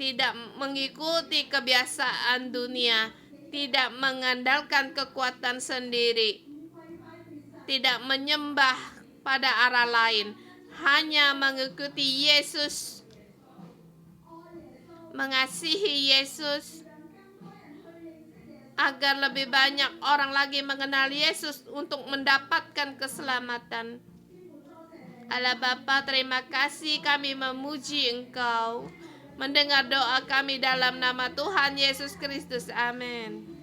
tidak mengikuti kebiasaan dunia, tidak mengandalkan kekuatan sendiri, tidak menyembah pada arah lain, hanya mengikuti Yesus, mengasihi Yesus, agar lebih banyak orang lagi mengenal Yesus untuk mendapatkan keselamatan. Allah Bapa, terima kasih, kami memuji Engkau, mendengar doa kami dalam nama Tuhan Yesus Kristus. Amin.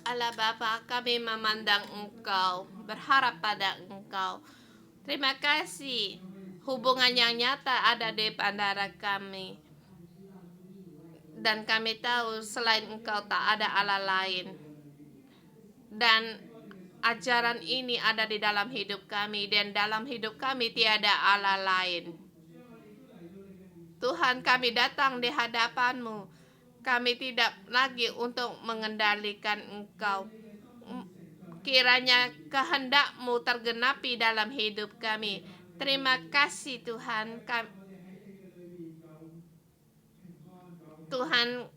Allah Bapa, kami memandang Engkau, berharap pada Engkau. Terima kasih hubungan yang nyata ada di antara kami. Dan kami tahu selain Engkau tak ada Allah lain. Dan ajaran ini ada di dalam hidup kami, dan dalam hidup kami tiada Allah lain. Tuhan, kami datang di hadapan-Mu. Kami tidak lagi untuk mengendalikan Engkau. Kiranya kehendak-Mu tergenapi dalam hidup kami. Terima kasih Tuhan. Tuhan,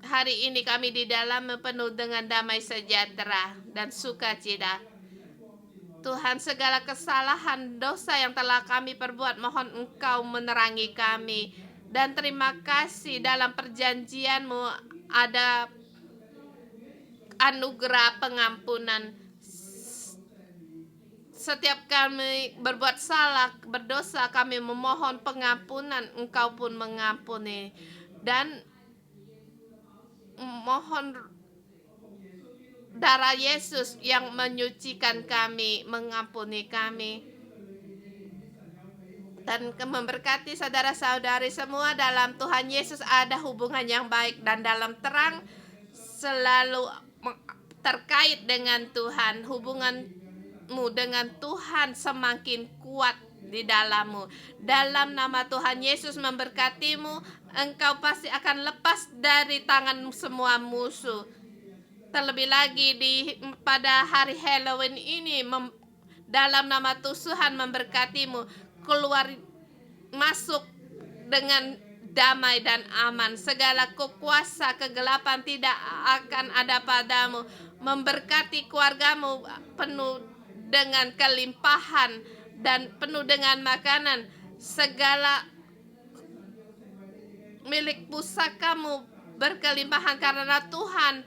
hari ini kami di dalam penuh dengan damai sejahtera dan sukacita. Tuhan, segala kesalahan dosa yang telah kami perbuat, mohon Engkau menerangi kami. Dan terima kasih dalam perjanjian-Mu ada anugerah pengampunan. Setiap kami berbuat salah, berdosa, kami memohon pengampunan, Engkau pun mengampuni. Dan mohon darah Yesus yang menyucikan kami, mengampuni kami. Dan memberkati saudara-saudari semua dalam Tuhan Yesus ada hubungan yang baik dan dalam terang selalu terkait dengan Tuhan. Hubunganmu dengan Tuhan semakin kuat di dalammu. Dalam nama Tuhan Yesus memberkatimu, engkau pasti akan lepas dari tangan semua musuh. Terlebih lagi pada hari Halloween ini, dalam nama Tuhan memberkatimu, keluar masuk dengan damai dan aman. Segala kuasa kegelapan tidak akan ada padamu. Memberkati keluargamu penuh dengan kelimpahan dan penuh dengan makanan. Segala milik pusakamu berkelimpahan karena Tuhan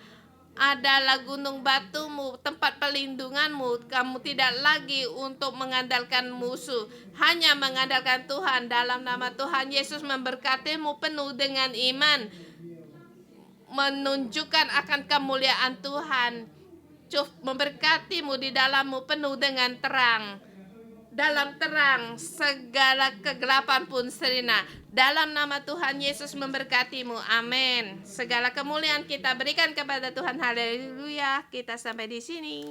adalah gunung batumu, tempat pelindunganmu. Kamu tidak lagi untuk mengandalkan musuh, hanya mengandalkan Tuhan. Dalam nama Tuhan Yesus memberkatimu penuh dengan iman, menunjukkan akan kemuliaan Tuhan. Memberkatimu di dalammu penuh dengan terang. Dalam terang segala kegelapan pun sirna. Dalam nama Tuhan Yesus memberkatimu. Amin. Segala kemuliaan kita berikan kepada Tuhan. Haleluya. Kita sampai di sini.